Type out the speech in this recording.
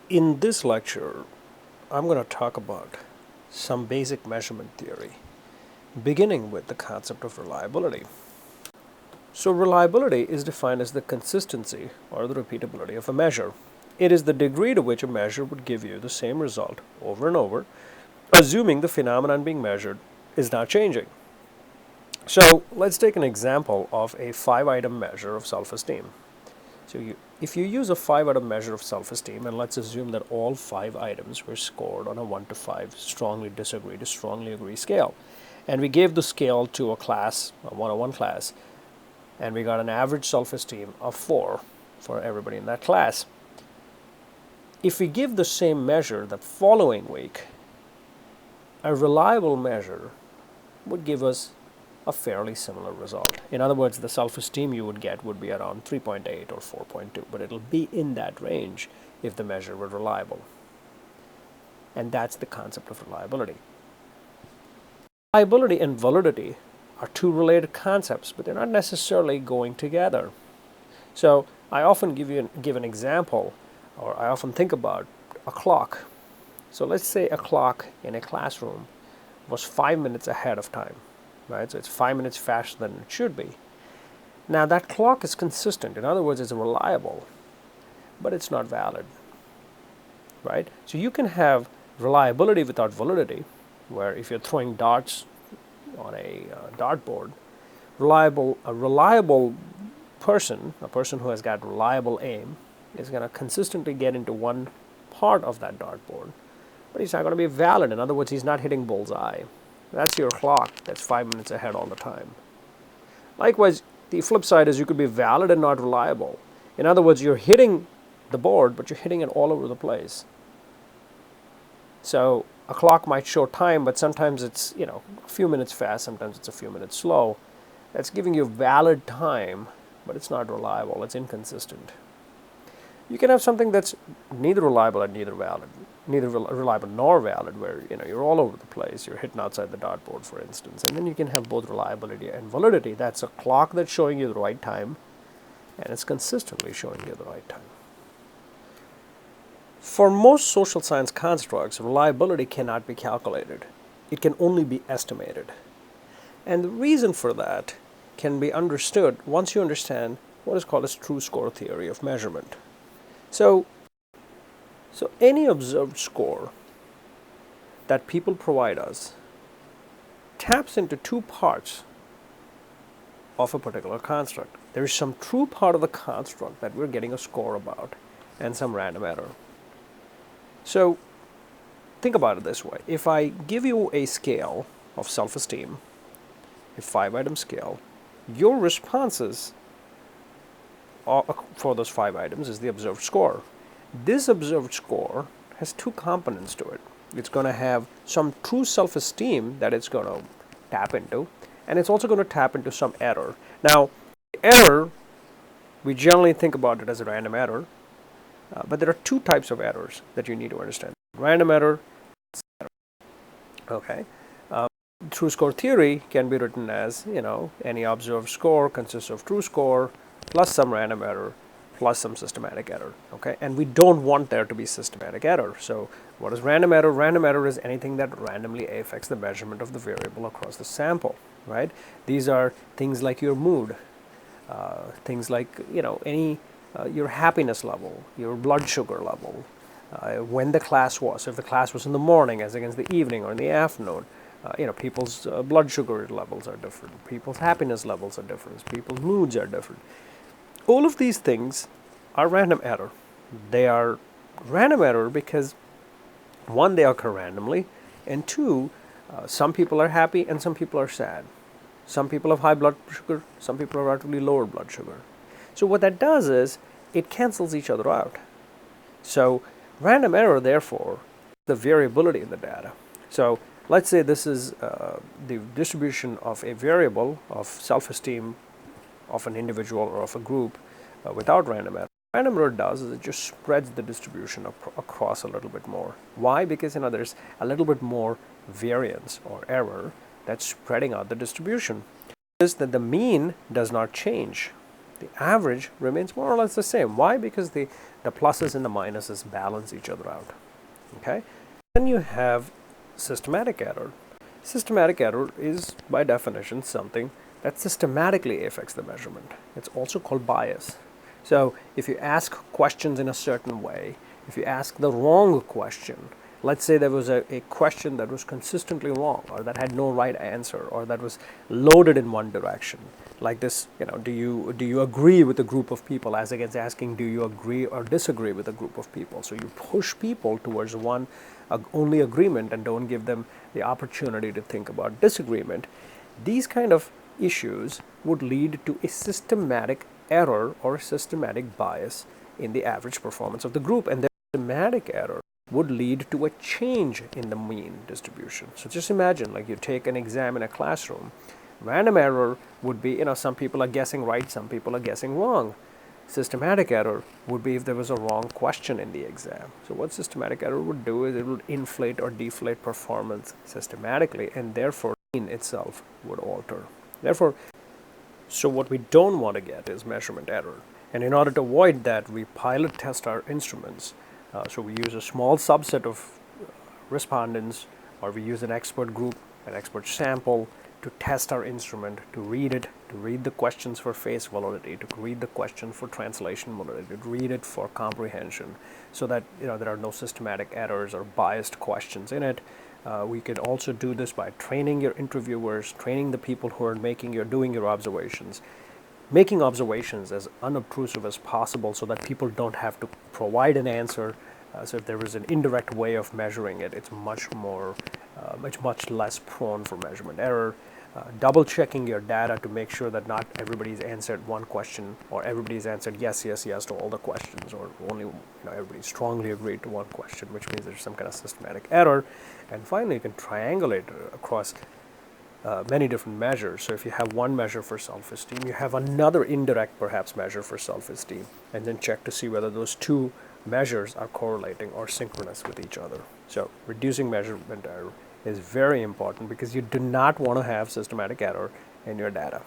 In this lecture, I'm going to talk about some basic measurement theory, beginning with the concept of reliability. So reliability is defined as the consistency or the repeatability of a measure. It is the degree to which a measure would give you the same result over and over, assuming the phenomenon being measured is not changing. So let's take an example of a 5-item measure of self-esteem. So if you use a 5-item measure of self-esteem, and let's assume that all 5 items were scored on a 1 to 5 strongly disagree to strongly agree scale, and we gave the scale to a class, a 101 class, and we got an average self-esteem of 4 for everybody in that class. If we give the same measure the following week, a reliable measure would give us a fairly similar result. In other words, the self-esteem you would get would be around 3.8 or 4.2, but it'll be in that range if the measure were reliable. And that's the concept of reliability. Reliability and validity are two related concepts, but they're not necessarily going together. So I often give an example, or I often think about a clock. So let's say a clock in a classroom was 5 minutes ahead of time. Right? So it's 5 minutes faster than it should be. Now that clock is consistent. In other words, it's reliable, but it's not valid. Right? So you can have reliability without validity, where if you're throwing darts on a dartboard, a reliable person, a person who has got reliable aim, is going to consistently get into one part of that dartboard, but he's not going to be valid. In other words, he's not hitting bullseye. That's your clock that's 5 minutes ahead all the time. Likewise, the flip side is you could be valid and not reliable. In other words, you're hitting the board, but you're hitting it all over the place. So a clock might show time, but sometimes it's, a few minutes fast, sometimes it's a few minutes slow. That's giving you valid time, but it's not reliable, it's inconsistent. You can have something that's neither reliable and neither reliable nor valid, where you're all over the place. You're hitting outside the dartboard, for instance, and then you can have both reliability and validity. That's a clock that's showing you the right time, and it's consistently showing you the right time. For most social science constructs, reliability cannot be calculated. It can only be estimated, and the reason for that can be understood once you understand what is called as true score theory of measurement. So any observed score that people provide us taps into two parts of a particular construct. There is some true part of the construct that we're getting a score about, and some random error. So think about it this way. If I give you a scale of self-esteem, a 5-item scale, your responses for those 5 items is the observed score. This observed score has two components to it. It's going to have some true self-esteem that it's going to tap into, and it's also going to tap into some error. Now, error, we generally think about it as a random error, but there are two types of errors that you need to understand. Random error, okay. True score theory can be written as, any observed score consists of true score plus some random error plus some systematic error, okay? And we don't want there to be systematic error. So what is random error? Random error is anything that randomly affects the measurement of the variable across the sample, right? These are things like your mood, things like, your happiness level, your blood sugar level, when the class was. So if the class was in the morning as against the evening or in the afternoon, people's blood sugar levels are different, people's happiness levels are different, people's moods are different. All of these things are random error. They are random error because, one, they occur randomly, and two, some people are happy and some people are sad. Some people have high blood sugar, some people have relatively lower blood sugar. So what that does is it cancels each other out. So random error, therefore, the variability in the data. So let's say this is the distribution of a variable of self-esteem of an individual or of a group without random error. What random error does is it just spreads the distribution across a little bit more. Why? Because there's a little bit more variance or error that's spreading out the distribution. Is that the mean does not change. The average remains more or less the same. Why? Because the pluses and the minuses balance each other out. Okay? Then you have systematic error. Systematic error is, by definition, something that systematically affects the measurement. It's also called bias. So if you ask questions in a certain way, if you ask the wrong question, let's say there was a question that was consistently wrong, or that had no right answer, or that was loaded in one direction, like this, do you agree with a group of people, as against asking, do you agree or disagree with a group of people? So you push people towards one only agreement and don't give them the opportunity to think about disagreement. These kind of issues would lead to a systematic error or a systematic bias in the average performance of the group, and the systematic error would lead to a change in the mean distribution. So just imagine, like, you take an exam in a classroom. Random error would be, some people are guessing right, some people are guessing wrong. Systematic error would be if there was a wrong question in the exam. So what systematic error would do is it would inflate or deflate performance systematically, and therefore the mean itself would alter. Therefore, so what we don't want to get is measurement error. And in order to avoid that, we pilot test our instruments. So we use a small subset of respondents, or we use an expert group, an expert sample, to test our instrument, to read it, to read the questions for face validity, to read the question for translation validity, to read it for comprehension, so that there are no systematic errors or biased questions in it. We can also do this by training your interviewers, training the people who are doing your observations, making observations as unobtrusive as possible so that people don't have to provide an answer. So if there is an indirect way of measuring it, it's much less prone for measurement error. Double checking your data to make sure that not everybody's answered one question, or everybody's answered yes, yes, yes to all the questions, or only everybody strongly agreed to one question, which means there's some kind of systematic error. And finally, you can triangulate across many different measures. So if you have one measure for self-esteem, you have another indirect perhaps measure for self-esteem, and then check to see whether those two measures are correlating or synchronous with each other. So reducing measurement error is very important, because you do not want to have systematic error in your data.